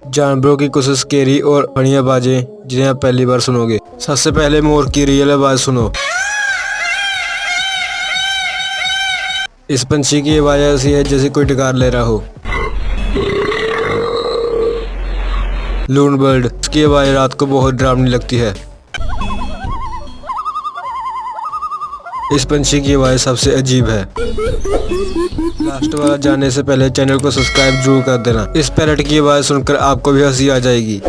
जानवरों की कुछ स्केरी और फनी आवाजें जिन्हें आप पहली बार सुनोगे। सबसे पहले मोर की रियल आवाज सुनो। इस पंछी की आवाज ऐसी है जैसे कोई डकार ले रहा हो। लून बर्ड, इसकी आवाज रात को बहुत डरावनी लगती है। इस पंछी की आवाज सबसे अजीब है। लास्ट वाला जानने से पहले चैनल को सब्सक्राइब जरूर कर देना। इस पैरट की आवाज सुनकर आपको भी हंसी आ जाएगी।